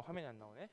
화면이 안 나오네.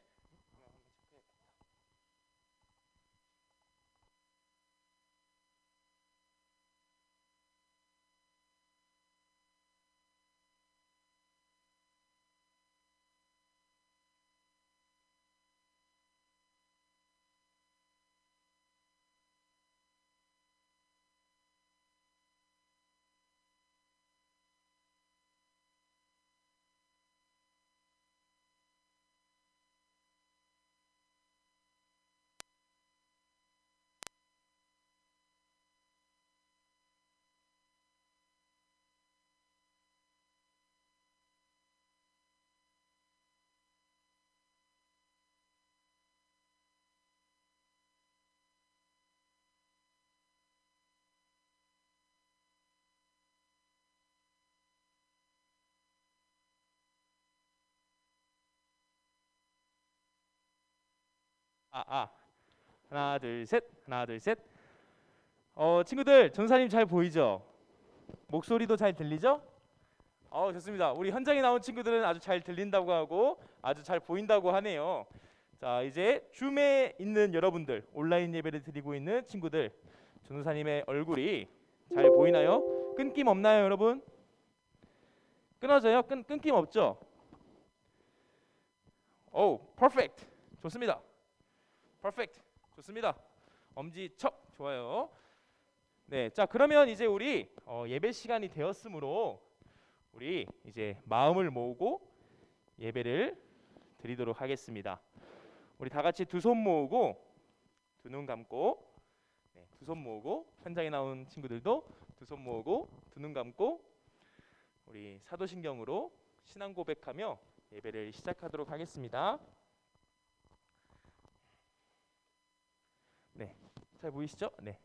하나 둘 셋, 하나 둘 셋. 친구들, 전사님 잘 보이죠? 목소리도 잘 들리죠? 좋습니다. 우리 현장에 나온 친구들은 아주 잘 들린다고 하고 아주 잘 보인다고 하네요. 자, 이제 줌에 있는 여러분들, 온라인 예배를 드리고 있는 친구들, 전사님의 얼굴이 잘 보이나요? 끊김 없나요, 여러분? 끊어져요? 끊김 없죠? 퍼펙트. 좋습니다. 퍼펙트. 좋습니다. 엄지척. 좋아요. 네, 자 그러면 이제 우리 예배 시간이 되었으므로 우리 이제 마음을 모으고 예배를 드리도록 하겠습니다. 우리 다 같이 두 손 모으고 두 눈 감고, 네, 두 손 모으고, 현장에 나온 친구들도 두 손 모으고 두 눈 감고 우리 사도신경으로 신앙 고백하며 예배를 시작하도록 하겠습니다. 네, 잘 보이시죠? 네,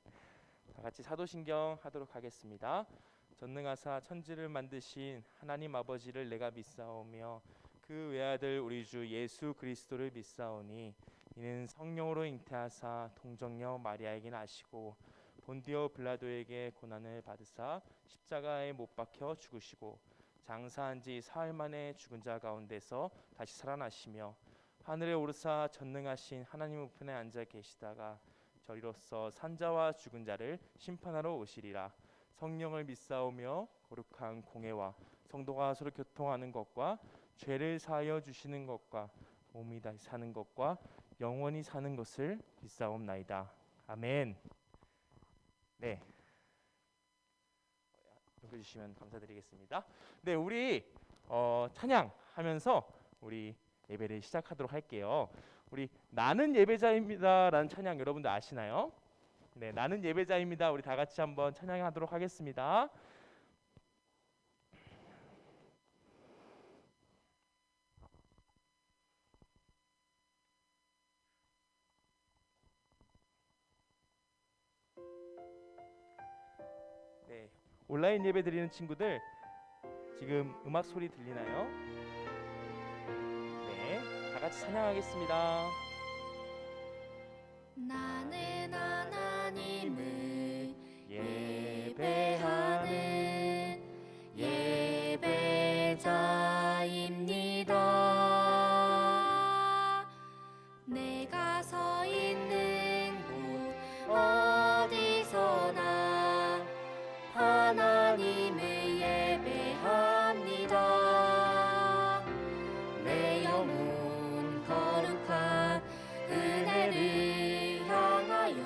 다 같이 사도신경 하도록 하겠습니다. 전능하사 천지를 만드신 하나님 아버지를 내가 믿사오며 그 외아들 우리 주 예수 그리스도를 믿사오니 이는 성령으로 잉태하사 동정녀 마리아에게 나시고 본디오 빌라도에게 고난을 받으사 십자가에 못 박혀 죽으시고 장사한 지 사흘 만에 죽은 자 가운데서 다시 살아나시며 하늘에 오르사 전능하신 하나님 우편에 앉아 계시다가 저리로서 산자와 죽은 자를 심판하러 오시리라. 성령을 믿사오며 거룩한 공회와 성도가 서로 교통하는 것과 죄를 사하여 주시는 것과 몸이 다시 사는 것과 영원히 사는 것을 믿사옵나이다. 아멘. 네, 읽어주시면 감사드리겠습니다. 네, 우리 찬양하면서 우리 예배를 시작하도록 할게요. 우리 나는 예배자입니다라는 찬양 여러분들 아시나요? 네, 나는 예배자입니다. 우리 다 같이 한번 찬양하도록 하겠습니다. 네, 온라인 예배 드리는 친구들 지금 음악 소리 들리나요? 네, 다 같이 찬양하겠습니다. 나는 하나님을 예배하는 예배자입니다. 내가 서 있는 곳 어디서나 하나님을 예배합니다. 내 영혼 거룩한 은혜를 향하여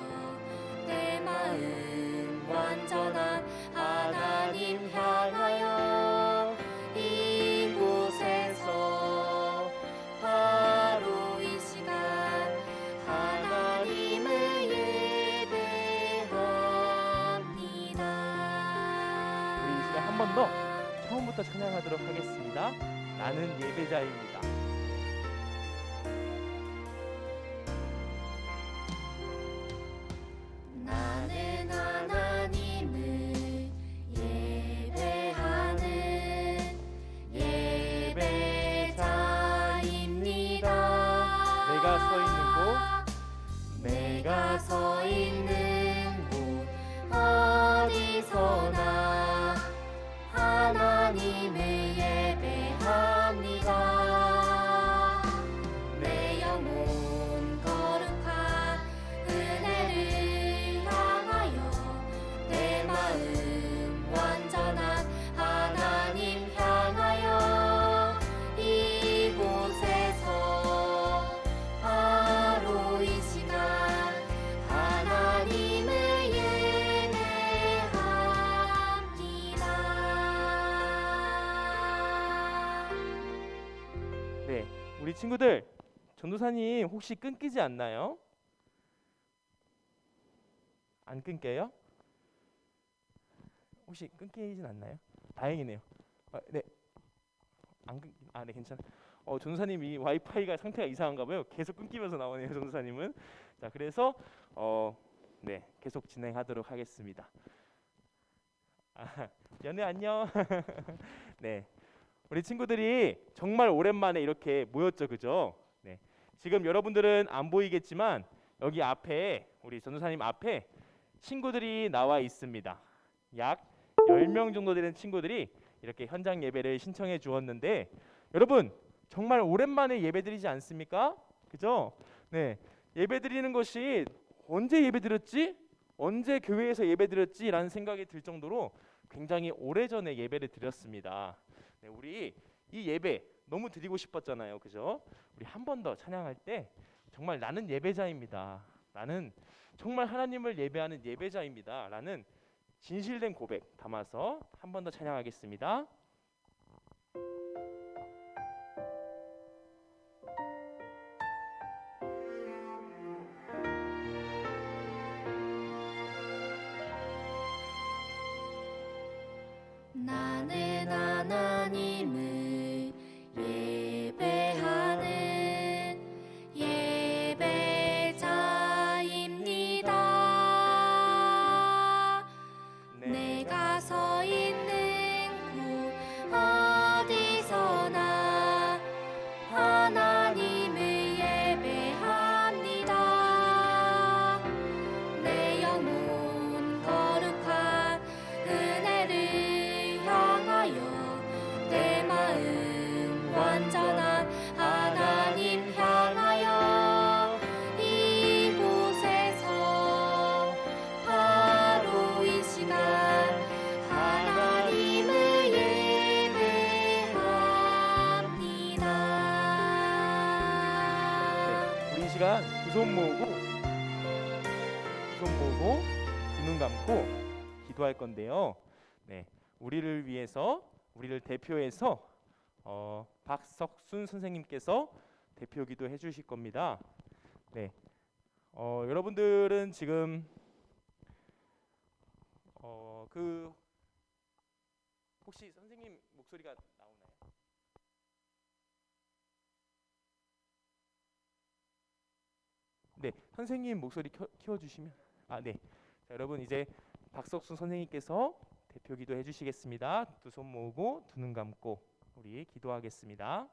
내 마음 완전한 하나님 향하여 이곳에서 바로 이 시간 하나님을 예배합니다. 우리 이 시간 한 번 더 처음부터 찬양하도록 하겠습니다. 나는 예배자입니다. 나는 하나님을 예배하는 예배자입니다. 내가 서 있는 곳, 내가 서 있는 곳 어디서나 하나님을 예배합니다. 친구들, 전도사님 혹시 끊기지 않나요? 안 끊겨요? 혹시 끊기진 않나요? 다행이네요. 네, 안 끊. 네, 괜찮아. 전도사님이 와이파이가 상태가 이상한가 봐요. 계속 끊기면서 나오네요, 전도사님은. 자, 그래서 네, 계속 진행하도록 하겠습니다. 연애 안녕. 네, 우리 친구들이 정말 오랜만에 이렇게 모였죠, 그죠? 네, 지금 여러분들은 안 보이겠지만 여기 앞에 우리 전도사님 앞에 친구들이 나와 있습니다. 약 10명 정도 되는 친구들이 이렇게 현장 예배를 신청해 주었는데 여러분 정말 오랜만에 예배드리지 않습니까? 그죠? 네, 예배드리는 것이 언제 예배드렸지? 언제 교회에서 예배드렸지? 라는 생각이 들 정도로 굉장히 오래전에 예배를 드렸습니다. 네, 우리 이 예배 너무 드리고 싶었잖아요, 그죠? 우리 한 번 더 찬양할 때 정말 나는 예배자입니다. 나는 정말 하나님을 예배하는 예배자입니다. 라는 진실된 고백 담아서 한 번 더 찬양하겠습니다. 나는 하나님을 예배하는 예배자입니다. 내가 서 있는 곳 어디서나 하나님을 예배합니다. 내 영혼 거룩한 은혜를 향하여 내 마음 완전한 하나님 향하여 이곳에서 바로 이 시간 하나님을 예배합니다. 네, 우리 이 시간 두 손 모으고 두 눈 감고 기도할 건데요. 네, 우리를 위해서 우리를 대표해서 박석순 선생님께서 대표 기도해 주실 겁니다. 네, 여러분들은 지금 그 혹시 선생님 목소리가 나오나요? 네, 선생님 목소리 키워주시면 네. 자, 여러분 이제 박석순 선생님께서 대표 기도해 주시겠습니다. 두 손 모으고 두 눈 감고 우리 기도하겠습니다.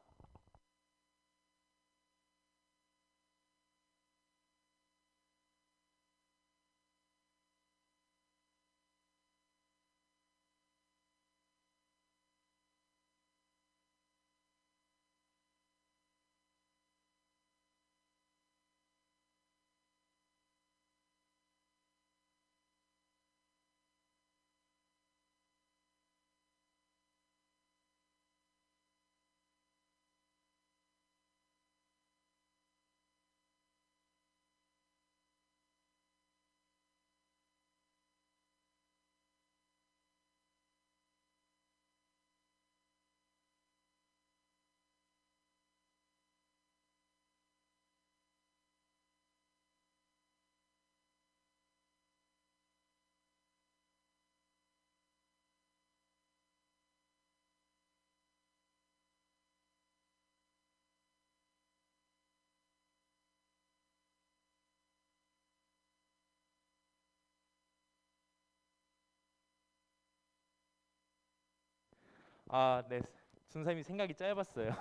네. 선생님이 생각이 짧았어요.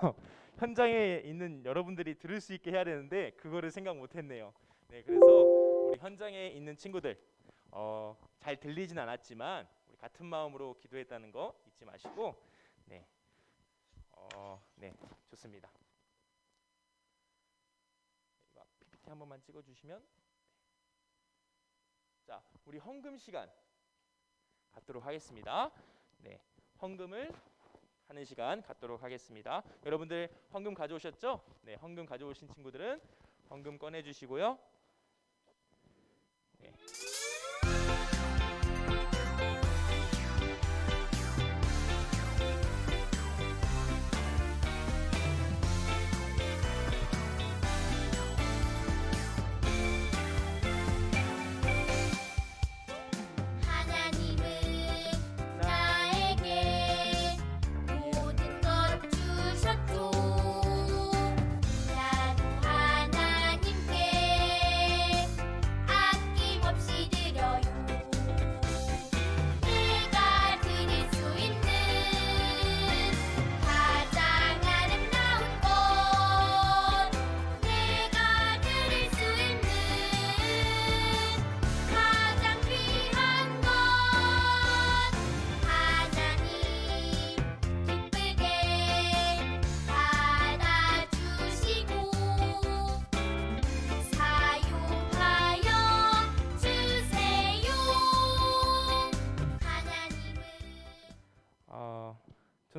현장에 있는 여러분들이 들을 수 있게 해야 되는데 그거를 생각 못했네요. 네, 그래서 우리 현장에 있는 친구들 잘 들리진 않았지만 우리 같은 마음으로 기도했다는 거 잊지 마시고 네, 네, 좋습니다. 이거 PPT 한 번만 찍어주시면 자, 우리 헌금 시간 갖도록 하겠습니다. 네, 헌금을 하는 시간 갖도록 하겠습니다. 여러분들 헌금 가져오셨죠? 네, 헌금 가져오신 친구들은 헌금 꺼내 주시고요. 네.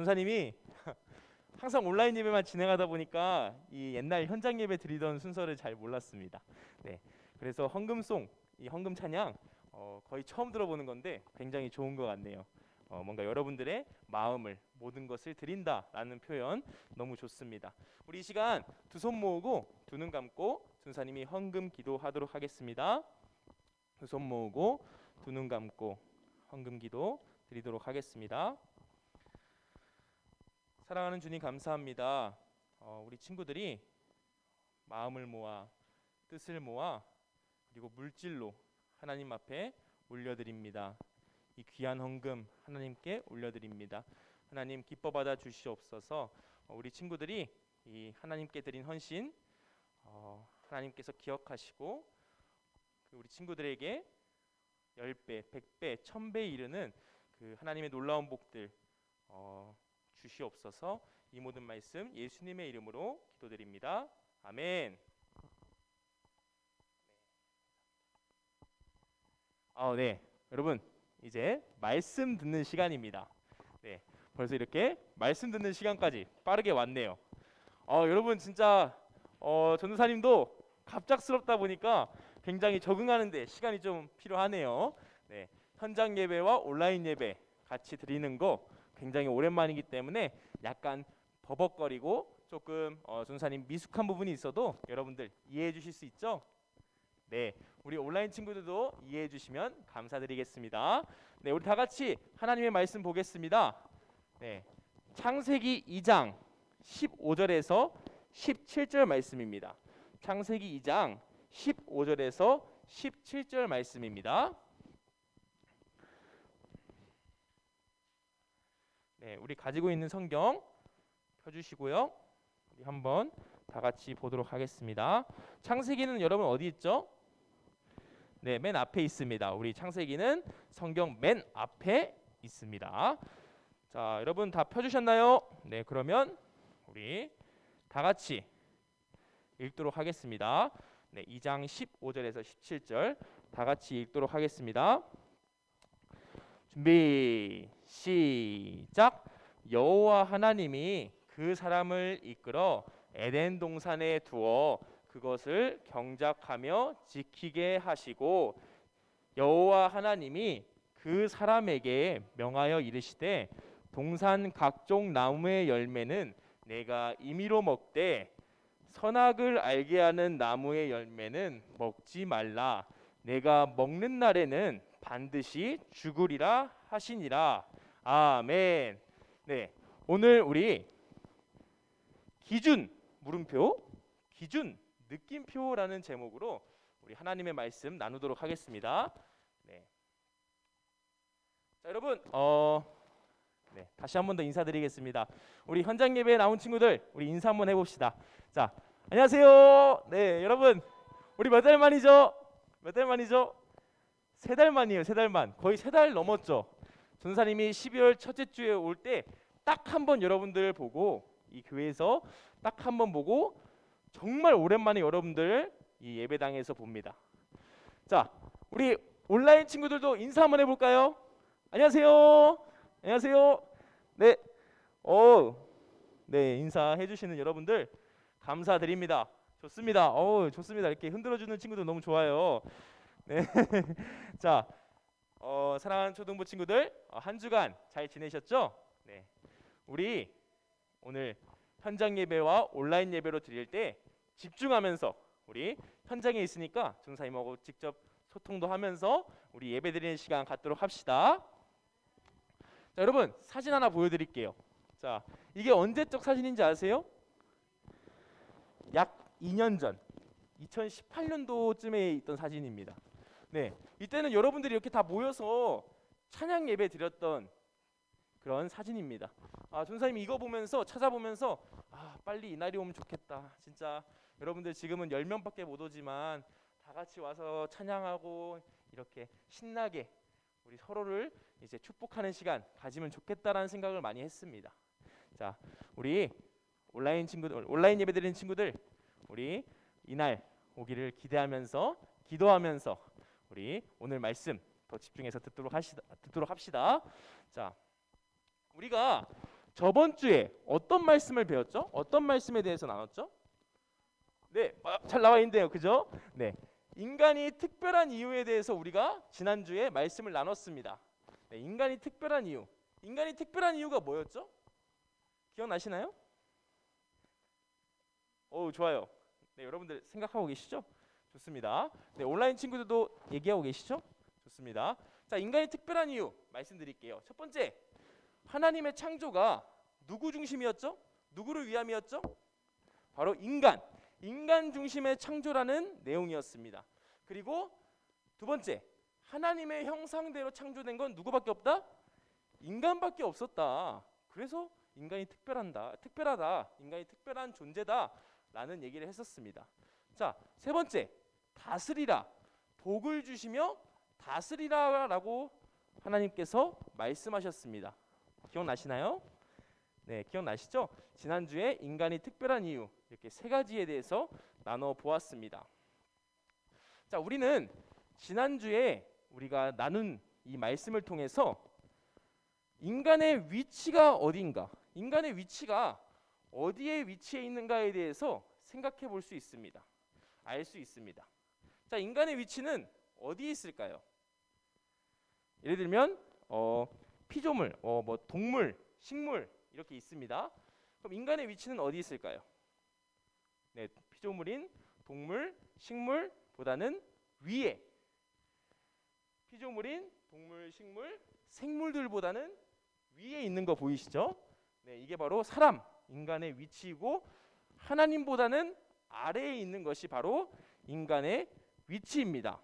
전사님이 항상 온라인 예배만 진행하다 보니까 이 옛날 현장 예배 드리던 순서를 잘 몰랐습니다. 네, 그래서 헌금송, 이 헌금 찬양 거의 처음 들어보는 건데 굉장히 좋은 것 같네요. 뭔가 여러분들의 마음을 모든 것을 드린다라는 표현 너무 좋습니다. 우리 이 시간 두 손 모으고 두 눈 감고 전사님이 헌금 기도하도록 하겠습니다. 두 손 모으고 두 눈 감고 헌금 기도 드리도록 하겠습니다. 사랑하는 주님 감사합니다. 우리 친구들이 마음을 모아 뜻을 모아 그리고 물질로 하나님 앞에 올려드립니다. 이 귀한 헌금 하나님께 올려드립니다. 하나님 기뻐 받아 주시옵소서. 우리 친구들이 이 하나님께 드린 헌신 하나님께서 기억하시고 우리 친구들에게 10배, 100배, 1000배 이르는 그 하나님의 놀라운 복들 주시옵소서. 이 모든 말씀 예수님의 이름으로 기도드립니다. 아멘. 네, 여러분 이제 말씀 듣는 시간입니다. 네, 벌써 이렇게 말씀 듣는 시간까지 빠르게 왔네요. 여러분 진짜 전도사님도 갑작스럽다 보니까 굉장히 적응하는데 시간이 좀 필요하네요. 네, 현장 예배와 온라인 예배 같이 드리는 거 굉장히 오랜만이기 때문에 약간 버벅거리고 조금 전도사님 미숙한 부분이 있어도 여러분들 이해해 주실 수 있죠? 네, 우리 온라인 친구들도 이해해 주시면 감사드리겠습니다. 네, 우리 다 같이 하나님의 말씀 보겠습니다. 네, 창세기 2장 15절에서 17절 말씀입니다. 창세기 2장 15절에서 17절 말씀입니다. 네, 우리 가지고 있는 성경 펴주시고요. 우리 한번 다 같이 보도록 하겠습니다. 창세기는 여러분 어디 있죠? 네, 맨 앞에 있습니다. 우리 창세기는 성경 맨 앞에 있습니다. 자, 여러분 다 펴주셨나요? 네, 그러면 우리 다 같이 읽도록 하겠습니다. 네, 2장 15절에서 17절 다 같이 읽도록 하겠습니다. 준비 시작. 여호와 하나님이 그 사람을 이끌어 에덴 동산에 두어 그것을 경작하며 지키게 하시고 여호와 하나님이 그 사람에게 명하여 이르시되 동산 각종 나무의 열매는 내가 임의로 먹되 선악을 알게 하는 나무의 열매는 먹지 말라. 내가 먹는 날에는 반드시 죽으리라 하시니라. 아멘. 네, 오늘 우리 기준 물음표 기준 느낌표라는 제목으로 우리 하나님의 말씀 나누도록 하겠습니다. 네. 자, 여러분 네, 다시 한 번 더 인사드리겠습니다. 우리 현장 예배에 나온 친구들 우리 인사 한번 해봅시다. 자, 안녕하세요. 네, 여러분 우리 몇 달 만이죠? 몇 달 만이죠? 3달 만이에요. 3달 만. 거의 3달 넘었죠. 전사님이 12월 첫째 주에 올 때 딱 한 번 여러분들 보고 이 교회에서 딱 한 번 보고 정말 오랜만에 여러분들 이 예배당에서 봅니다. 자, 우리 온라인 친구들도 인사 한번 해볼까요? 안녕하세요. 안녕하세요. 네, 네, 인사해 주시는 여러분들 감사드립니다. 좋습니다. 좋습니다. 이렇게 흔들어주는 친구들 너무 좋아요. 네, 자, 사랑하는 초등부 친구들 한 주간 잘 지내셨죠? 네, 우리 오늘 현장 예배와 온라인 예배로 드릴 때 집중하면서 우리 현장에 있으니까 전사님하고 직접 소통도 하면서 우리 예배 드리는 시간 갖도록 합시다. 자, 여러분 사진 하나 보여드릴게요. 자, 이게 언제적 사진인지 아세요? 약 2년 전 2018년도쯤에 있던 사진입니다. 네, 이때는 여러분들이 이렇게 다 모여서 찬양 예배 드렸던 그런 사진입니다. 전사님이 이거 보면서 찾아보면서 빨리 이날이 오면 좋겠다. 진짜 여러분들 지금은 10명밖에 못 오지만 다 같이 와서 찬양하고 이렇게 신나게 우리 서로를 이제 축복하는 시간 가지면 좋겠다라는 생각을 많이 했습니다. 자, 우리 온라인 친구들, 온라인 예배 드리는 친구들, 우리 이날 오기를 기대하면서 기도하면서 우리 오늘 말씀 더 집중해서 듣도록 합시다. 자, 우리가 저번 주에 어떤 말씀을 배웠죠? 어떤 말씀에 대해서 나눴죠? 네, 잘 나와 있는데요, 그죠? 네, 인간이 특별한 이유에 대해서 우리가 지난주에 말씀을 나눴습니다. 네, 인간이 특별한 이유. 인간이 특별한 이유가 뭐였죠? 기억나시나요? 오, 좋아요. 네, 여러분들 생각하고 계시죠? 좋습니다. 네, 온라인 친구들도 얘기하고 계시죠? 좋습니다. 자, 인간이 특별한 이유 말씀드릴게요. 첫 번째, 하나님의 창조가 누구 중심이었죠? 누구를 위함이었죠? 바로 인간 중심의 창조라는 내용이었습니다. 그리고 두 번째, 하나님의 형상대로 창조된 건 누구밖에 없다? 인간밖에 없었다. 그래서 인간이 특별하다. 인간이 특별한 존재다라는 얘기를 했었습니다. 자, 세 번째, 다스리라. 복을 주시며 다스리라라고 하나님께서 말씀하셨습니다. 기억나시나요? 네, 기억나시죠? 지난주에 인간이 특별한 이유 이렇게 세 가지에 대해서 나눠 보았습니다. 자, 우리는 지난주에 우리가 나눈 이 말씀을 통해서 인간의 위치가 어딘가, 인간의 위치가 어디에 위치해 있는가에 대해서 생각해 볼 수 있습니다. 알 수 있습니다. 자, 인간의 위치는 어디에 있을까요? 예를 들면 피조물, 뭐 동물, 식물 이렇게 있습니다. 그럼 인간의 위치는 어디 있을까요? 네, 피조물인 동물, 식물보다는 위에. 피조물인 동물, 식물, 생물들보다는 위에 있는 거 보이시죠? 네, 이게 바로 사람, 인간의 위치이고 하나님보다는 아래에 있는 것이 바로 인간의 위치입니다.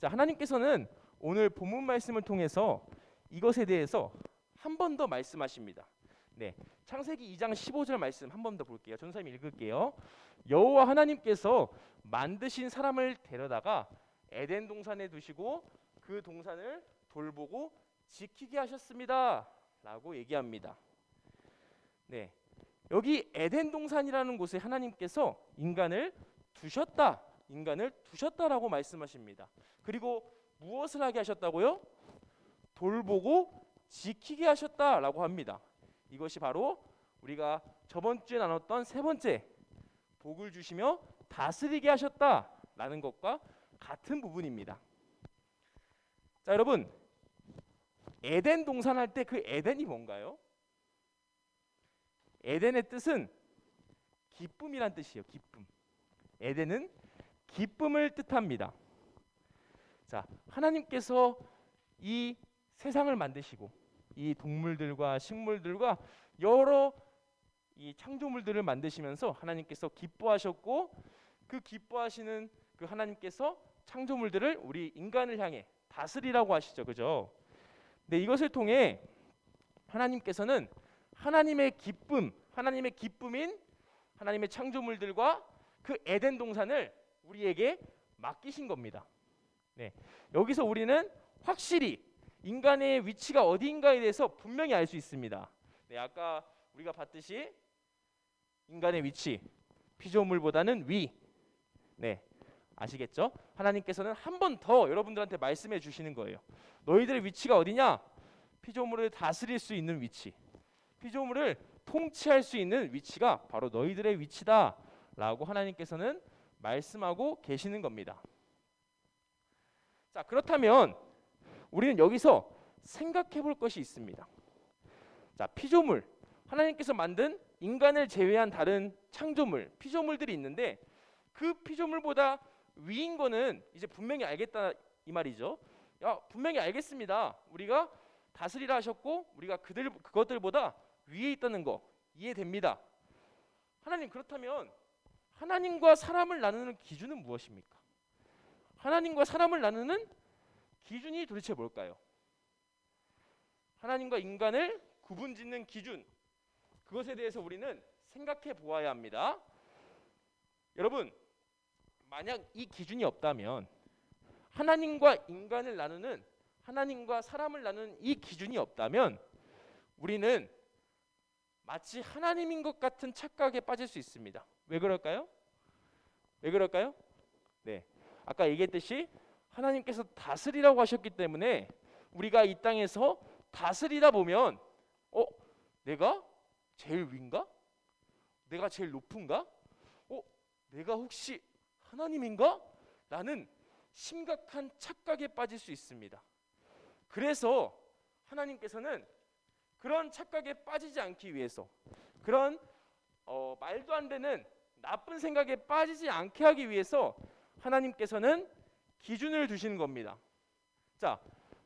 자, 하나님께서는 오늘 본문 말씀을 통해서 이것에 대해서 한 번 더 말씀하십니다. 네, 창세기 2장 15절 말씀 한 번 더 볼게요. 전사님 읽을게요. 여호와 하나님께서 만드신 사람을 데려다가 에덴 동산에 두시고 그 동산을 돌보고 지키게 하셨습니다. 라고 얘기합니다. 네, 여기 에덴 동산이라는 곳에 하나님께서 인간을 두셨다라고 말씀하십니다. 그리고 무엇을 하게 하셨다고요? 돌보고 지키게 하셨다라고 합니다. 이것이 바로 우리가 저번 주에 나눴던 세 번째, 복을 주시며 다스리게 하셨다라는 것과 같은 부분입니다. 자, 여러분, 에덴 동산 할 때 그 에덴이 뭔가요? 에덴의 뜻은 기쁨이란 뜻이에요. 기쁨. 에덴은 기쁨을 뜻합니다. 자, 하나님께서 이 세상을 만드시고 이 동물들과 식물들과 여러 이 창조물들을 만드시면서 하나님께서 기뻐하셨고, 그 기뻐하시는 그 하나님께서 창조물들을 우리 인간을 향해 다스리라고 하시죠. 그죠? 네, 이것을 통해 하나님께서는 하나님의 기쁨인 하나님의 창조물들과 그 에덴 동산을 우리에게 맡기신 겁니다. 네, 여기서 우리는 확실히 인간의 위치가 어디인가에 대해서 분명히 알 수 있습니다. 네, 아까 우리가 봤듯이 인간의 위치, 피조물보다는 위. 네, 아시겠죠? 하나님께서는 한 번 더 여러분들한테 말씀해 주시는 거예요. 너희들의 위치가 어디냐? 피조물을 다스릴 수 있는 위치, 피조물을 통치할 수 있는 위치가 바로 너희들의 위치다 라고 하나님께서는 말씀하고 계시는 겁니다. 자, 그렇다면 우리는 여기서 생각해 볼 것이 있습니다. 자, 피조물, 하나님께서 만든 인간을 제외한 다른 창조물, 피조물들이 있는데 그 피조물보다 위인 거는 이제 분명히 알겠다 이 말이죠. 야, 분명히 알겠습니다. 우리가 다스리라 하셨고 우리가 그것들보다 위에 있다는 거 이해됩니다. 하나님, 그렇다면 하나님과 사람을 나누는 기준은 무엇입니까? 하나님과 사람을 나누는 기준이 도대체 뭘까요? 하나님과 인간을 구분짓는 기준, 그것에 대해서 우리는 생각해 보아야 합니다. 여러분, 만약 이 기준이 없다면, 하나님과 인간을 나누는, 하나님과 사람을 나누는 이 기준이 없다면 우리는 마치 하나님인 것 같은 착각에 빠질 수 있습니다. 왜 그럴까요? 네, 아까 얘기했듯이 하나님께서 다스리라고 하셨기 때문에 우리가 이 땅에서 다스리다 보면 내가 제일 위인가? 내가 제일 높은가? 내가 혹시 하나님인가? 라는 심각한 착각에 빠질 수 있습니다. 그래서 하나님께서는 그런 착각에 빠지지 않기 위해서, 그런 말도 안 되는 나쁜 생각에 빠지지 않게 하기 위해서 하나님께서는 기준을 두시는 겁니다. 자,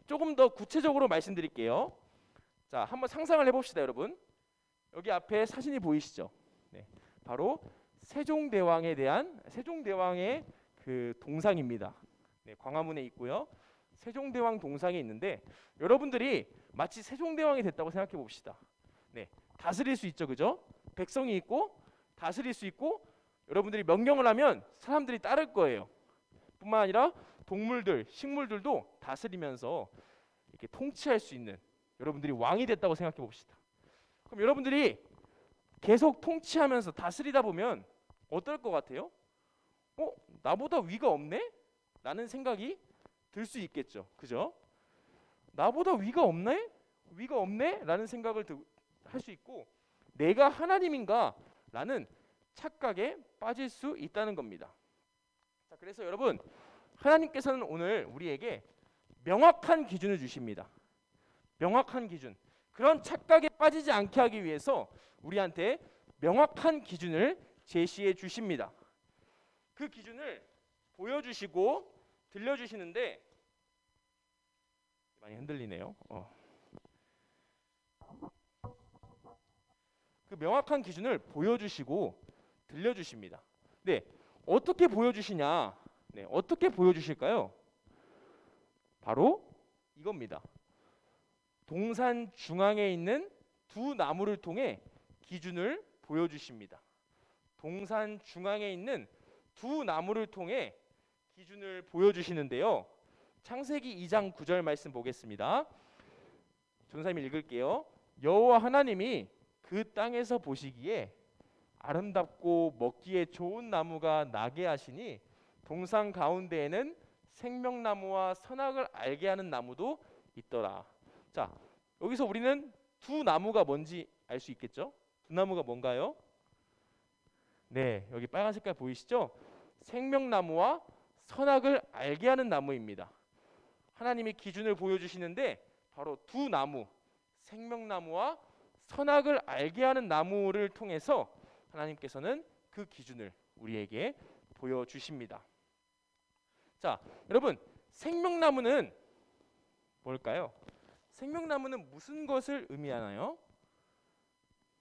조금 더 구체적으로 말씀드릴게요. 자, 한번 상상을 해봅시다, 여러분. 여기 앞에 사진이 보이시죠? 네, 바로 세종대왕에 대한 세종대왕의 그 동상입니다. 네, 광화문에 있고요. 세종대왕 동상이 있는데 여러분들이 마치 세종대왕이 됐다고 생각해 봅시다. 네, 다스릴 수 있죠, 그죠? 백성이 있고 다스릴 수 있고 여러분들이 명령을 하면 사람들이 따를 거예요. 뿐만 아니라 동물들, 식물들도 다스리면서 이렇게 통치할 수 있는 여러분들이 왕이 됐다고 생각해 봅시다. 그럼 여러분들이 계속 통치하면서 다스리다 보면 어떨 것 같아요? 나보다 위가 없네? 라는 생각이 들 수 있겠죠. 그죠? 나보다 위가 없네? 위가 없네? 라는 생각을 할 수 있고 내가 하나님인가? 라는 착각에 빠질 수 있다는 겁니다. 자, 그래서 여러분 하나님께서는 오늘 우리에게 명확한 기준을 주십니다. 명확한 기준. 그런 착각에 빠지지 않게 하기 위해서 우리한테 명확한 기준을 제시해 주십니다. 그 기준을 보여주시고 들려주시는데 많이 흔들리네요. 그 명확한 기준을 보여주시고 들려주십니다. 네, 어떻게 보여주시냐? 네, 어떻게 보여주실까요? 바로 이겁니다. 동산 중앙에 있는 두 나무를 통해 기준을 보여주십니다. 동산 중앙에 있는 두 나무를 통해 기준을 보여주시는데요. 창세기 2장 9절 말씀 보겠습니다. 전사님 읽을게요. 여호와 하나님이 그 땅에서 보시기에 아름답고 먹기에 좋은 나무가 나게 하시니 동산 가운데에는 생명나무와 선악을 알게 하는 나무도 있더라. 자, 여기서 우리는 두 나무가 뭔지 알 수 있겠죠? 두 나무가 뭔가요? 네, 여기 빨간 색깔 보이시죠? 생명나무와 선악을 알게 하는 나무입니다. 하나님이 기준을 보여주시는데 바로 두 나무, 생명나무와 선악을 알게 하는 나무를 통해서 하나님께서는 그 기준을 우리에게 보여주십니다. 자, 여러분, 생명나무는 뭘까요? 생명나무는 무슨 것을 의미하나요?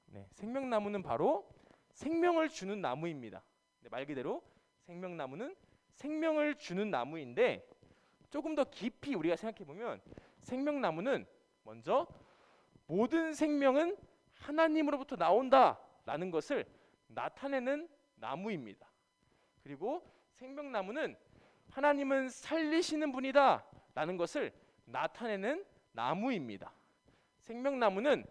네, 생명나무는 바로 생명을 주는 나무입니다. 네, 말 그대로 생명나무는 생명을 주는 나무인데 조금 더 깊이 우리가 생각해 보면 생명나무는 먼저 모든 생명은 하나님으로부터 나온다라는 것을 나타내는 나무입니다. 그리고 생명나무는 하나님은 살리시는 분이다라는 것을 나타내는 나무입니다. 생명나무는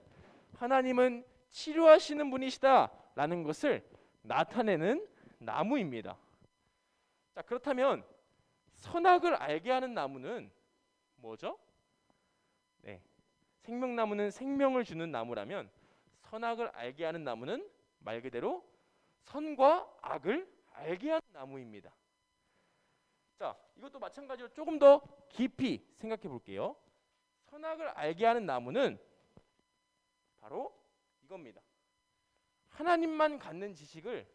하나님은 치료하시는 분이시다라는 것을 나타내는 나무입니다. 자, 그렇다면 선악을 알게 하는 나무는 뭐죠? 네, 생명나무는 생명을 주는 나무라면 선악을 알게 하는 나무는 말 그대로 선과 악을 알게 하는 나무입니다. 자, 이것도 마찬가지로 조금 더 깊이 생각해 볼게요. 선악을 알게 하는 나무는 바로 이겁니다. 하나님만 갖는 지식을,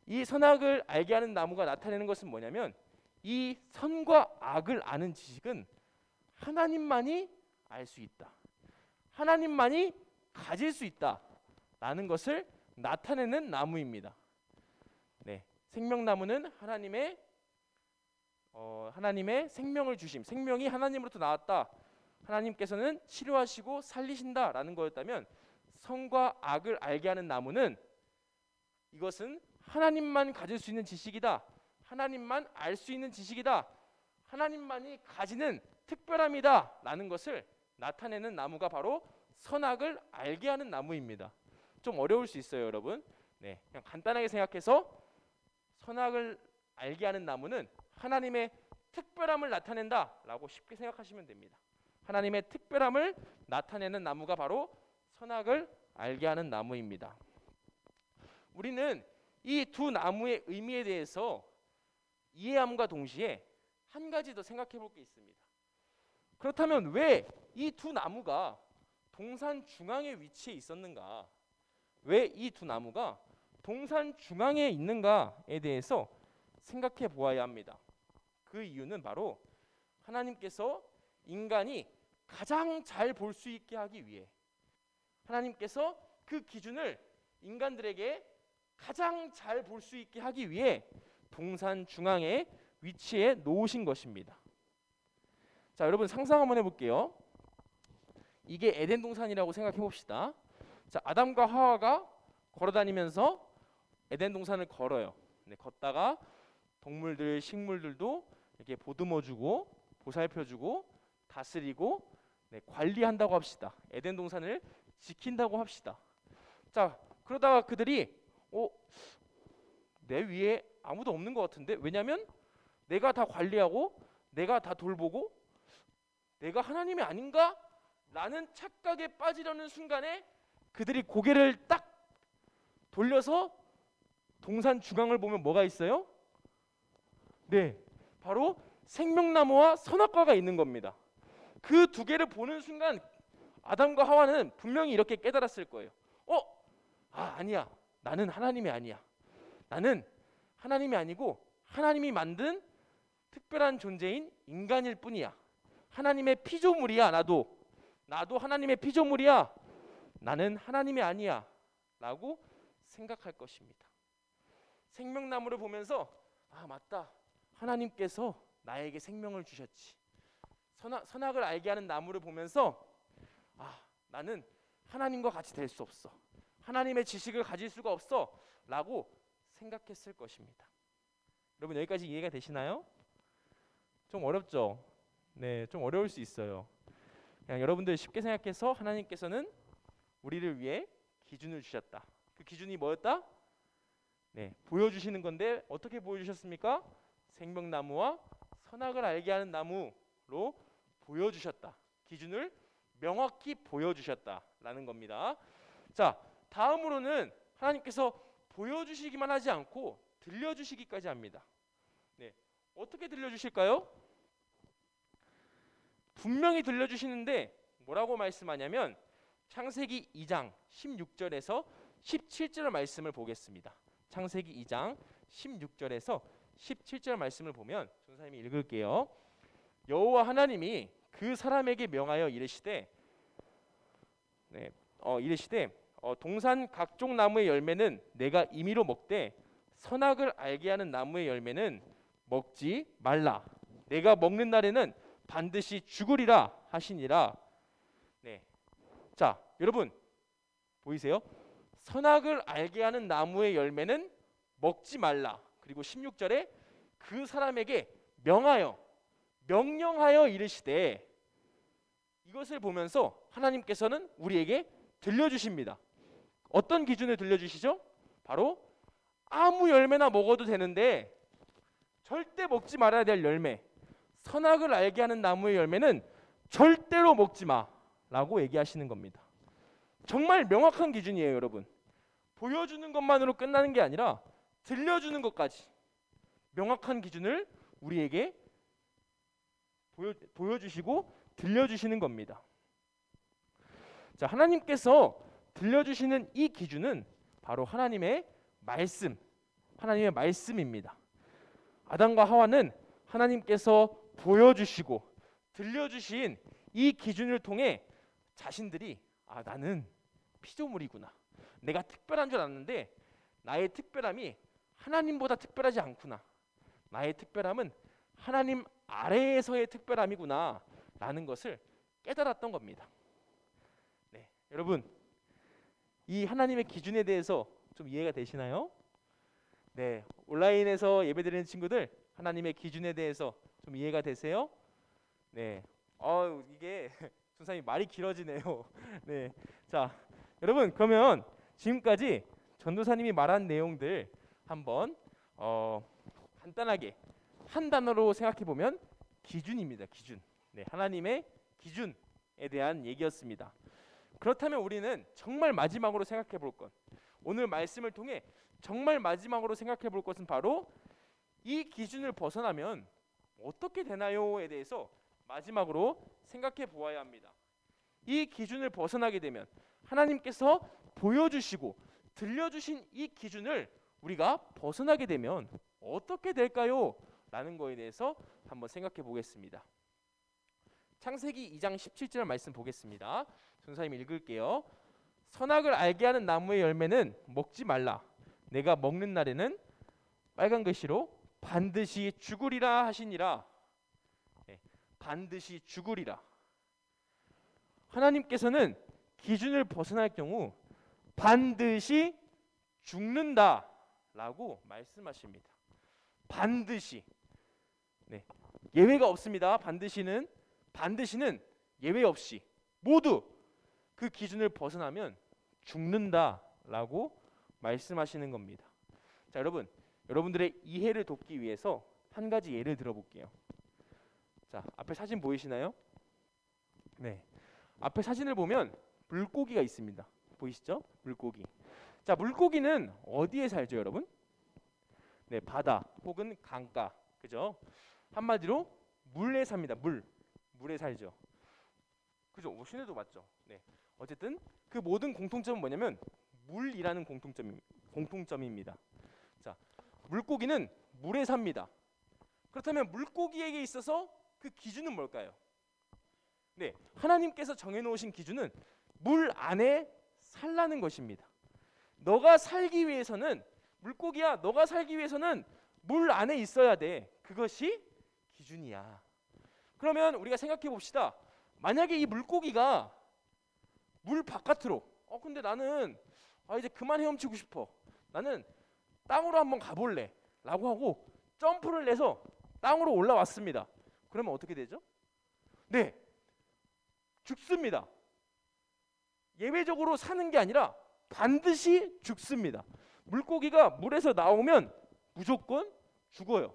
이 선악을 알게 하는 나무가 나타내는 것은 뭐냐면 이 선과 악을 아는 지식은 하나님만이 알 수 있다. 하나님만이 가질 수 있다라는 것을 나타내는 나무입니다. 네, 생명나무는 하나님의 생명을 주심, 생명이 하나님으로부터 나왔다. 하나님께서는 치료하시고 살리신다라는 거였다면 선과 악을 알게 하는 나무는 이것은 하나님만 가질 수 있는 지식이다. 하나님만 알 수 있는 지식이다. 하나님만이 가지는 특별함이다 라는 것을 나타내는 나무가 바로 선악을 알게 하는 나무입니다. 좀 어려울 수 있어요, 여러분. 네, 그냥 간단하게 생각해서 선악을 알게 하는 나무는 하나님의 특별함을 나타낸다 라고 쉽게 생각하시면 됩니다. 하나님의 특별함을 나타내는 나무가 바로 선악을 알게 하는 나무입니다. 우리는 이 두 나무의 의미에 대해서 이해함과 동시에 한 가지 더 생각해 볼 게 있습니다. 그렇다면 왜 이 두 나무가 동산 중앙에 위치해 있었는가? 왜 이 두 나무가 동산 중앙에 있는가에 대해서 생각해 보아야 합니다. 그 이유는 바로 하나님께서 인간이 가장 잘 볼 수 있게 하기 위해, 하나님께서 그 기준을 인간들에게 가장 잘 볼 수 있게 하기 위해 동산 중앙에 위치해 놓으신 것입니다. 자, 여러분 상상 한번 해볼게요. 이게 에덴 동산이라고 생각해 봅시다. 자, 아담과 하와가 걸어다니면서 에덴 동산을 걸어요. 네, 걷다가 동물들, 식물들도 이렇게 보듬어주고 보살펴주고 다스리고 관리한다고 합시다. 에덴 동산을 지킨다고 합시다. 자, 그러다가 그들이 내 위에 아무도 없는 것 같은데, 왜냐하면 내가 다 관리하고 내가 다 돌보고 내가 하나님이 아닌가? 라는 착각에 빠지려는 순간에 그들이 고개를 딱 돌려서 동산 중앙을 보면 뭐가 있어요? 네, 바로 생명나무와 선악과가 있는 겁니다. 그 두 개를 보는 순간 아담과 하와는 분명히 이렇게 깨달았을 거예요. 아니야. 나는 하나님이 아니야. 나는 하나님이 아니고 하나님이 만든 특별한 존재인 인간일 뿐이야. 하나님의 피조물이야. 나도 하나님의 피조물이야. 나는 하나님이 아니야 라고 생각할 것입니다. 생명나무를 보면서 맞다. 하나님께서 나에게 생명을 주셨지. 선악을 알게 하는 나무를 보면서 나는 하나님과 같이 될 수 없어. 하나님의 지식을 가질 수가 없어 라고 생각했을 것입니다. 여러분 여기까지 이해가 되시나요? 좀 어렵죠? 네, 좀 어려울 수 있어요. 그냥 여러분들 쉽게 생각해서 하나님께서는 우리를 위해 기준을 주셨다. 그 기준이 뭐였다? 네, 보여주시는 건데 어떻게 보여주셨습니까? 생명나무와 선악을 알게 하는 나무로 보여주셨다. 기준을 명확히 보여주셨다라는 겁니다. 자, 다음으로는 하나님께서 보여주시기만 하지 않고 들려주시기까지 합니다. 네, 어떻게 들려주실까요? 분명히 들려주시는데 뭐라고 말씀하냐면 창세기 2장 16절에서 17절 말씀을 보겠습니다. 창세기 2장 16절에서 17절 말씀을 보면 전사님이 읽을게요. 여호와 하나님이 그 사람에게 명하여 이르시되 동산 각종 나무의 열매는 내가 임의로 먹되 선악을 알게 하는 나무의 열매는 먹지 말라. 내가 먹는 날에는 반드시 죽으리라 하시니라. 네. 자, 여러분 보이세요? 선악을 알게 하는 나무의 열매는 먹지 말라. 그리고 16절에 그 사람에게 명령하여 이르시되, 이것을 보면서 하나님께서는 우리에게 들려주십니다. 어떤 기준을 들려주시죠? 바로 아무 열매나 먹어도 되는데 절대 먹지 말아야 될 열매, 선악을 알게 하는 나무의 열매는 절대로 먹지 마라고 얘기하시는 겁니다. 정말 명확한 기준이에요, 여러분. 보여주는 것만으로 끝나는 게 아니라 들려주는 것까지 명확한 기준을 우리에게 보여주시고 들려주시는 겁니다. 자, 하나님께서 들려주시는 이 기준은 바로 하나님의 말씀입니다. 아담과 하와는 하나님께서 보여주시고 들려주신 이 기준을 통해 자신들이 나는 피조물이구나. 내가 특별한 줄 알았는데 나의 특별함이 하나님보다 특별하지 않구나. 나의 특별함은 하나님 아래에서의 특별함이구나 라는 것을 깨달았던 겁니다. 네, 여러분 이 하나님의 기준에 대해서 좀 이해가 되시나요? 네, 온라인에서 예배드리는 친구들 하나님의 기준에 대해서 좀 이해가 되세요? 네, 이게 전사님 말이 길어지네요. 네, 자 여러분 그러면 지금까지 전도사님이 말한 내용들 한번 간단하게 한 단어로 생각해 보면 기준입니다. 기준. 네, 하나님의 기준에 대한 얘기였습니다. 그렇다면 우리는 정말 마지막으로 생각해 볼 것, 오늘 말씀을 통해 정말 마지막으로 생각해 볼 것은 바로 이 기준을 벗어나면 어떻게 되나요에 대해서 마지막으로 생각해 보아야 합니다. 이 기준을 벗어나게 되면 하나님께서 보여주시고 들려주신 이 기준을 우리가 벗어나게 되면 어떻게 될까요? 라는 거에 대해서 한번 생각해 보겠습니다. 창세기 2장 17절 말씀 보겠습니다. 전사님 읽을게요. 선악을 알게 하는 나무의 열매는 먹지 말라. 내가 먹는 날에는 빨간 글씨로 반드시 죽으리라 하시니라. 네, 반드시 죽으리라. 하나님께서는 기준을 벗어날 경우 반드시 죽는다라고 말씀하십니다. 반드시. 네, 예외가 없습니다. 반드시는 예외 없이 모두 그 기준을 벗어나면 죽는다라고 말씀하시는 겁니다. 자, 여러분들의 이해를 돕기 위해서 한 가지 예를 들어볼게요. 자, 앞에 사진 보이시나요? 네, 앞에 사진을 보면 물고기가 있습니다. 보이시죠? 물고기. 자, 물고기는 어디에 살죠, 여러분? 네, 바다 혹은 강가, 그죠? 한마디로 물에 삽니다. 물에 살죠. 그죠? 신혜도 맞죠? 네. 어쨌든 그 모든 공통점은 뭐냐면 물이라는 공통점입니다. 자, 물고기는 물에 삽니다. 그렇다면 물고기에게 있어서 그 기준은 뭘까요? 네, 하나님께서 정해놓으신 기준은 물 안에 살라는 것입니다. 너가 살기 위해서는, 물고기야, 너가 살기 위해서는 물 안에 있어야 돼. 그것이 기준이야. 그러면 우리가 생각해 봅시다. 만약에 이 물고기가 물 바깥으로, 근데 나는 이제 그만 헤엄치고 싶어, 나는 땅으로 한번 가볼래 라고 하고 점프를 내서 땅으로 올라왔습니다. 그러면 어떻게 되죠? 네, 죽습니다. 예외적으로 사는 게 아니라 반드시 죽습니다. 물고기가 물에서 나오면 무조건 죽어요.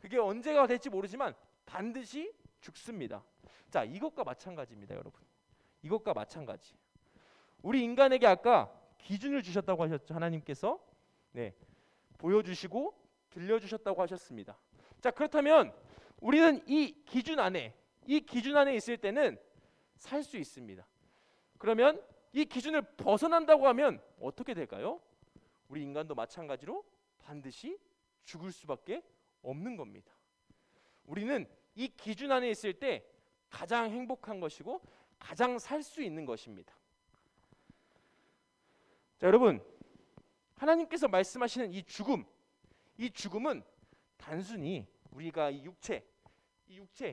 그게 언제가 될지 모르지만 반드시 죽습니다. 자, 이것과 마찬가지입니다, 여러분. 이것과 마찬가지. 우리 인간에게 아까 기준을 주셨다고 하셨죠, 하나님께서. 네, 보여주시고 들려주셨다고 하셨습니다. 자, 그렇다면 우리는 이 기준 안에 있을 때는 살 수 있습니다. 그러면 이 기준을 벗어난다고 하면 어떻게 될까요? 우리 인간도 마찬가지로 반드시 죽을 수밖에 없는 겁니다. 우리는 이 기준 안에 있을 때 가장 행복한 것이고 가장 살 수 있는 것입니다. 자, 여러분, 하나님께서 말씀하시는 이 죽음은 단순히 우리가 이 육체,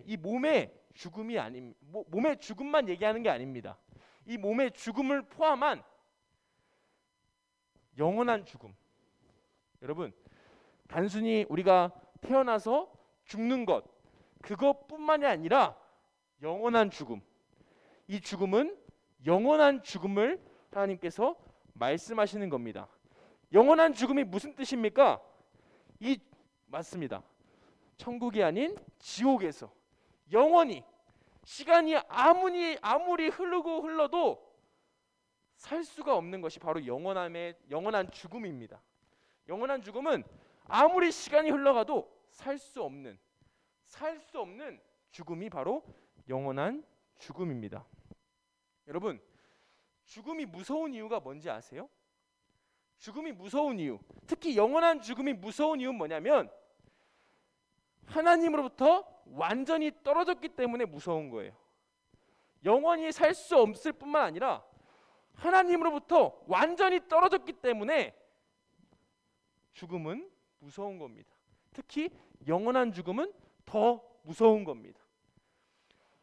이 몸의 죽음이 몸의 죽음만 얘기하는 게 아닙니다. 이 몸의 죽음을 포함한 영원한 죽음. 여러분, 단순히 우리가 태어나서 죽는 것, 그것뿐만이 아니라 영원한 죽음. 이 죽음은 영원한 죽음을 하나님께서 말씀하시는 겁니다. 영원한 죽음이 무슨 뜻입니까? 맞습니다. 천국이 아닌 지옥에서 영원히, 시간이 아무리 흘러도 살 수가 없는 것이 바로 영원한 죽음입니다. 영원한 죽음은 아무리 시간이 흘러가도 살 수 없는 죽음이 바로 영원한 죽음입니다. 여러분, 죽음이 무서운 이유가 뭔지 아세요? 죽음이 무서운 이유, 특히 영원한 죽음이 무서운 이유는 뭐냐면 하나님으로부터 완전히 떨어졌기 때문에 무서운 거예요. 영원히 살 수 없을 뿐만 아니라 하나님으로부터 완전히 떨어졌기 때문에 죽음은 무서운 겁니다. 특히 영원한 죽음은 더 무서운 겁니다.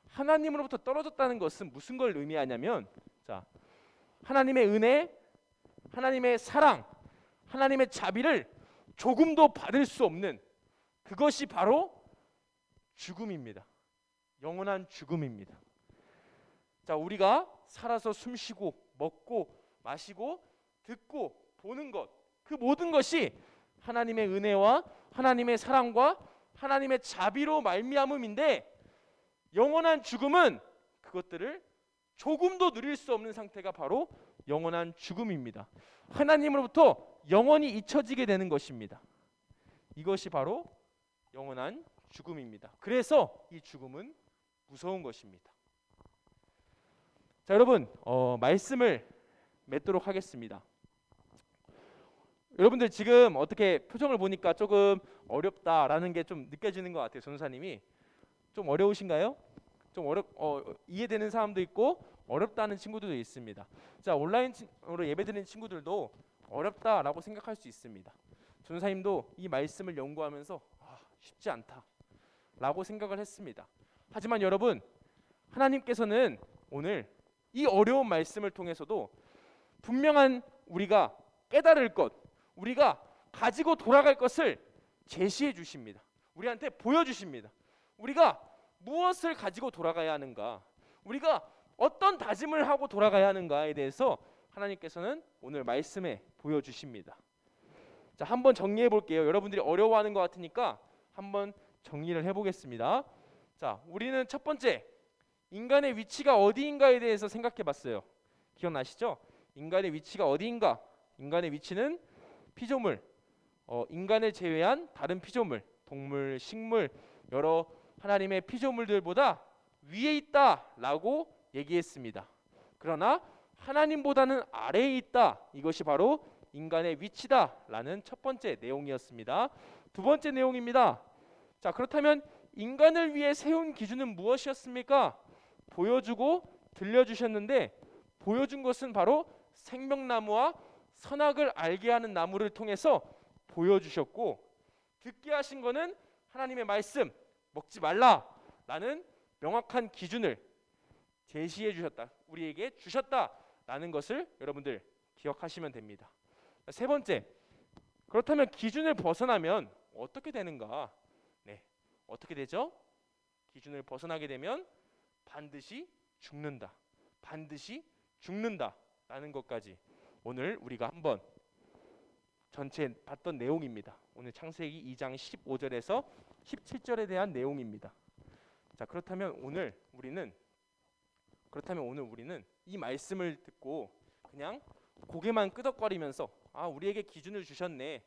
하나님으로부터 떨어졌다는 것은 무슨 걸 의미하냐면, 자, 하나님의 은혜, 하나님의 사랑, 하나님의 자비를 조금도 받을 수 없는 그것이 바로 죽음입니다. 영원한 죽음입니다. 자, 우리가 살아서 숨쉬고 먹고 마시고 듣고 보는 것, 그 모든 것이 하나님의 은혜와 하나님의 사랑과 하나님의 자비로 말미암음인데, 영원한 죽음은 그것들을 조금도 누릴 수 없는 상태가 바로 영원한 죽음입니다. 하나님으로부터 영원히 잊혀지게 되는 것입니다. 이것이 바로 영원한 죽음입니다. 그래서 이 죽음은 무서운 것입니다. 자, 여러분, 말씀을 맺도록 하겠습니다. 여러분들 지금 어떻게 표정을 보니까 조금 어렵다라는 게 좀 느껴지는 것 같아요. 전도사님이 좀 어려우신가요? 좀 이해되는 사람도 있고 어렵다는 친구들도 있습니다. 자, 온라인으로 예배드리는 친구들도 어렵다라고 생각할 수 있습니다. 전도사님도 이 말씀을 연구하면서 쉽지 않다라고 생각을 했습니다. 하지만 여러분, 하나님께서는 오늘 이 어려운 말씀을 통해서도 분명한 우리가 깨달을 것, 우리가 가지고 돌아갈 것을 제시해 주십니다. 우리한테 보여주십니다. 우리가 무엇을 가지고 돌아가야 하는가, 우리가 어떤 다짐을 하고 돌아가야 하는가에 대해서 하나님께서는 오늘 말씀에 보여주십니다. 자, 한번 정리해 볼게요. 여러분들이 어려워하는 것 같으니까 한번 정리를 해보겠습니다. 자, 우리는 첫 번째, 인간의 위치가 어디인가에 대해서 생각해 봤어요. 기억나시죠? 인간의 위치가 어디인가? 인간의 위치는 피조물, 인간을 제외한 다른 피조물, 동물, 식물, 여러 하나님의 피조물들보다 위에 있다라고 얘기했습니다. 그러나 하나님보다는 아래에 있다. 이것이 바로 인간의 위치다라는 첫 번째 내용이었습니다. 두 번째 내용입니다. 자, 그렇다면 인간을 위해 세운 기준은 무엇이었습니까? 보여주고 들려주셨는데, 보여준 것은 바로 생명나무와 선악을 알게 하는 나무를 통해서 보여주셨고, 듣게 하신 것은 하나님의 말씀, 먹지 말라라는 명확한 기준을 제시해 주셨다, 우리에게 주셨다라는 것을 여러분들 기억하시면 됩니다. 세 번째, 그렇다면 기준을 벗어나면 어떻게 되는가? 네, 어떻게 되죠? 기준을 벗어나게 되면 반드시 죽는다, 반드시 죽는다라는 것까지 오늘 우리가 한번 전체 봤던 내용입니다. 오늘 창세기 2장 15절에서 17절에 대한 내용입니다. 자, 그렇다면 오늘 우리는 이 말씀을 듣고 그냥 고개만 끄덕거리면서 우리에게 기준을 주셨네,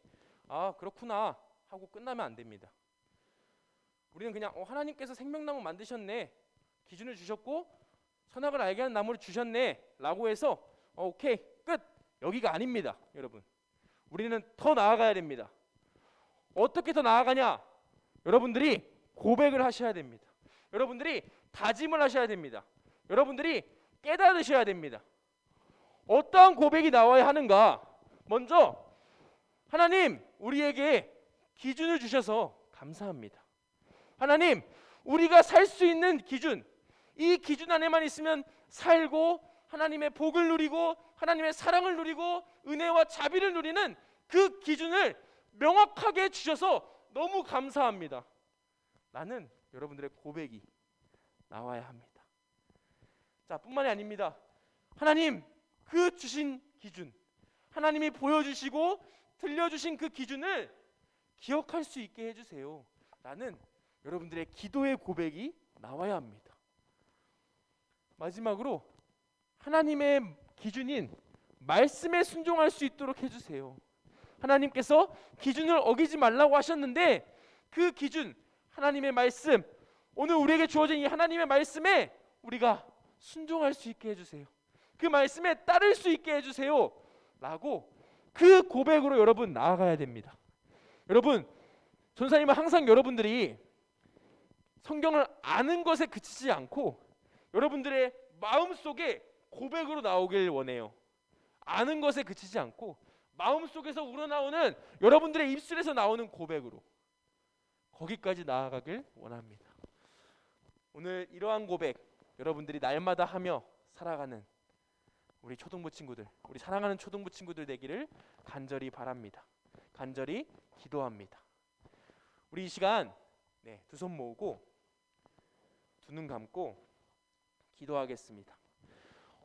그렇구나 하고 끝나면 안 됩니다. 우리는 그냥 하나님께서 생명나무 만드셨네, 기준을 주셨고 선악을 알게 하는 나무를 주셨네 라고 해서 오케이 끝, 여기가 아닙니다. 여러분, 우리는 더 나아가야 됩니다. 어떻게 더 나아가냐? 여러분들이 고백을 하셔야 됩니다. 여러분들이 다짐을 하셔야 됩니다. 여러분들이 깨달으셔야 됩니다. 어떠한 고백이 나와야 하는가? 먼저 하나님, 우리에게 기준을 주셔서 감사합니다. 하나님, 우리가 살 수 있는 기준, 이 기준 안에만 있으면 살고 하나님의 복을 누리고 하나님의 사랑을 누리고 은혜와 자비를 누리는 그 기준을 명확하게 주셔서 너무 감사합니다. 라는 여러분들의 고백이 나와야 합니다. 자, 뿐만이 아닙니다. 하나님, 그 주신 기준, 하나님이 보여주시고 들려주신 그 기준을 기억할 수 있게 해주세요. 라는 여러분들의 기도의 고백이 나와야 합니다. 마지막으로 하나님의 기준인 말씀에 순종할 수 있도록 해주세요. 하나님께서 기준을 어기지 말라고 하셨는데 그 기준, 하나님의 말씀, 오늘 우리에게 주어진 이 하나님의 말씀에 우리가 순종할 수 있게 해주세요. 그 말씀에 따를 수 있게 해주세요 라고 그 고백으로 여러분 나아가야 됩니다. 여러분, 전사님은 항상 여러분들이 성경을 아는 것에 그치지 않고 여러분들의 마음속에 고백으로 나오길 원해요. 아는 것에 그치지 않고 마음속에서 우러나오는, 여러분들의 입술에서 나오는 고백으로 거기까지 나아가길 원합니다. 오늘 이러한 고백 여러분들이 날마다 하며 살아가는 우리 초등부 친구들, 우리 사랑하는 초등부 친구들 되기를 간절히 바랍니다. 간절히 기도합니다. 우리 이 시간 두 손 모으고 두 눈 감고 기도하겠습니다.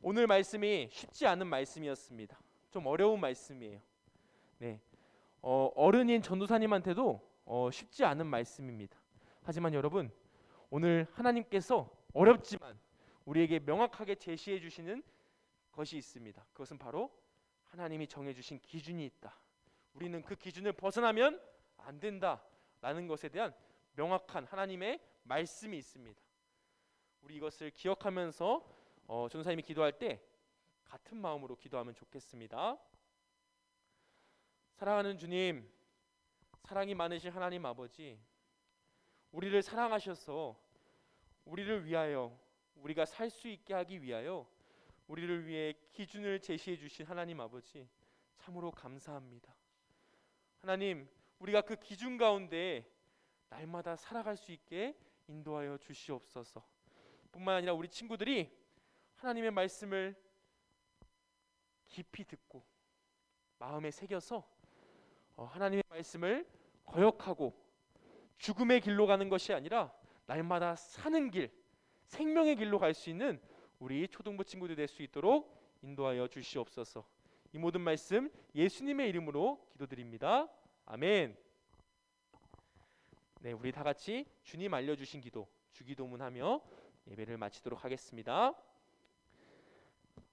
오늘 말씀이 쉽지 않은 말씀이었습니다. 좀 어려운 말씀이에요. 어른인 전도사님한테도 쉽지 않은 말씀입니다. 하지만 여러분, 오늘 하나님께서 어렵지만 우리에게 명확하게 제시해 주시는 것이 있습니다. 그것은 바로 하나님이 정해주신 기준이 있다. 우리는 그 기준을 벗어나면 안 된다라는 것에 대한 명확한 하나님의 말씀이 있습니다. 우리 이것을 기억하면서 전도사님이 기도할 때 같은 마음으로 기도하면 좋겠습니다. 사랑하는 주님, 사랑이 많으신 하나님 아버지, 우리를 사랑하셔서 우리를 위하여, 우리가 살 수 있게 하기 위하여 우리를 위해 기준을 제시해 주신 하나님 아버지, 참으로 감사합니다. 하나님, 우리가 그 기준 가운데 날마다 살아갈 수 있게 인도하여 주시옵소서. 뿐만 아니라 우리 친구들이 하나님의 말씀을 깊이 듣고 마음에 새겨서 하나님의 말씀을 거역하고 죽음의 길로 가는 것이 아니라 날마다 사는 길, 생명의 길로 갈 수 있는 우리 초등부 친구들 될 수 있도록 인도하여 주시옵소서. 이 모든 말씀 예수님의 이름으로 기도드립니다. 아멘. 네, 우리 다 같이 주님 알려주신 기도, 주기도문하며 예배를 마치도록 하겠습니다.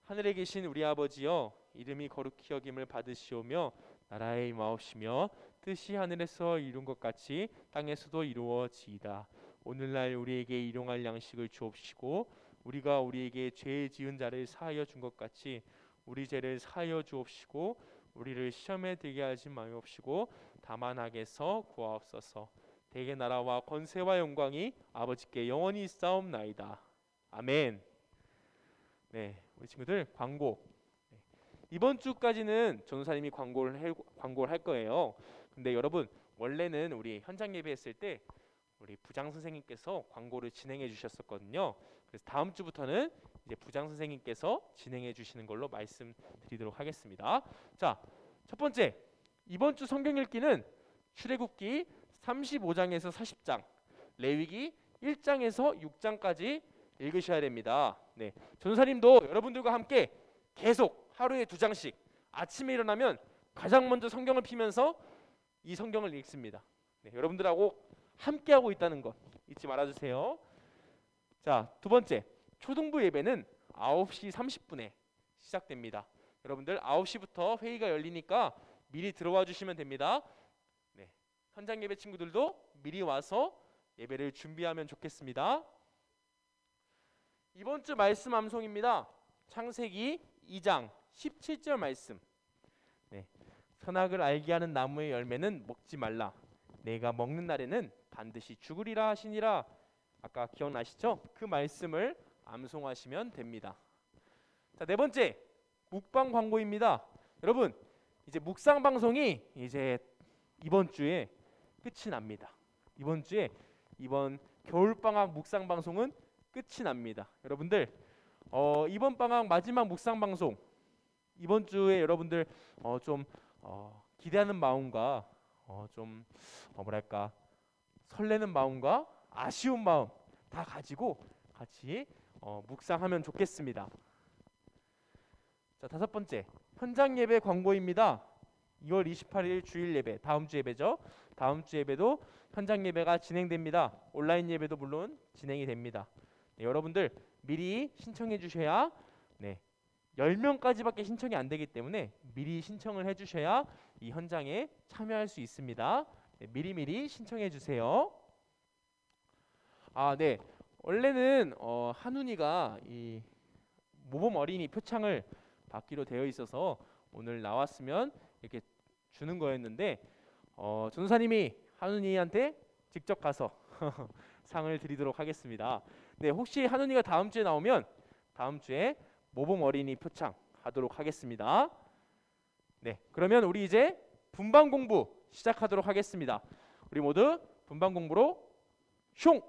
하늘에 계신 우리 아버지여, 이름이 거룩히 여김을 받으시오며 나라의 임하옵시며 뜻이 하늘에서 이룬 것 같이 땅에서도 이루어지이다. 오늘날 우리에게 일용할 양식을 주옵시고 우리가 우리에게 죄 지은 자를 사하여 준 것 같이 우리 죄를 사하여 주옵시고 우리를 시험에 들게 하지 마옵시고 다만 악에서 구하옵소서. 대개 나라와 권세와 영광이 아버지께 영원히 있사옵나이다. 아멘. 네, 우리 친구들 광고. 이번 주까지는 전도사님이 광고를 할 거예요. 근데 여러분, 원래는 우리 현장 예배했을 때 우리 부장 선생님께서 광고를 진행해 주셨었거든요. 그래서 다음 주부터는 이제 부장 선생님께서 진행해 주시는 걸로 말씀드리도록 하겠습니다. 자, 첫 번째, 이번 주 성경 읽기는 출애굽기 35장에서 40장, 레위기 1장에서 6장까지 읽으셔야 됩니다. 네, 전도사님도 여러분들과 함께 계속 하루에 2장씩 아침에 일어나면 가장 먼저 성경을 피면서 이 성경을 읽습니다. 네, 여러분들하고 함께하고 있다는 것 잊지 말아주세요. 자, 두 번째, 초등부 예배는 9시 30분에 시작됩니다. 여러분들 9시부터 회의가 열리니까 미리 들어와 주시면 됩니다. 네, 현장 예배 친구들도 미리 와서 예배를 준비하면 좋겠습니다. 이번 주 말씀 암송입니다. 창세기 2장 17절 말씀. 네, 선악을 알게 하는 나무의 열매는 먹지 말라. 내가 먹는 날에는 반드시 죽으리라 하시니라. 아까 기억나시죠? 그 말씀을 암송하시면 됩니다. 자, 네 번째, 묵방 광고입니다. 여러분, 이제 묵상 방송이 이제 이번 주에 끝이 납니다. 이번 주에 이번 겨울방학 묵상 방송은 끝이 납니다. 여러분들, 이번 방학 마지막 묵상 방송, 이번 주에 여러분들 좀 기대하는 마음과 좀 뭐랄까 설레는 마음과 아쉬운 마음 다 가지고 같이 묵상하면 좋겠습니다. 자, 다섯 번째, 현장 예배 광고입니다. 2월 28일 주일 예배, 다음 주 예배죠. 다음 주 예배도 현장 예배가 진행됩니다. 온라인 예배도 물론 진행이 됩니다. 네, 여러분들 미리 신청해 주셔야, 네, 10명까지밖에 신청이 안 되기 때문에 미리 신청을 해 주셔야 이 현장에 참여할 수 있습니다. 네, 미리미리 신청해 주세요. 아, 네, 원래는 한훈이가 이 모범 어린이 표창을 받기로 되어 있어서 오늘 나왔으면 이렇게 주는 거였는데 전도사님이 한훈이한테 직접 가서 상을 드리도록 하겠습니다. 네, 혹시 한훈이가 다음 주에 나오면 다음 주에 모범 어린이 표창 하도록 하겠습니다. 네, 그러면 우리 이제 분반 공부 시작하도록 하겠습니다. 우리 모두 분반 공부로 슝!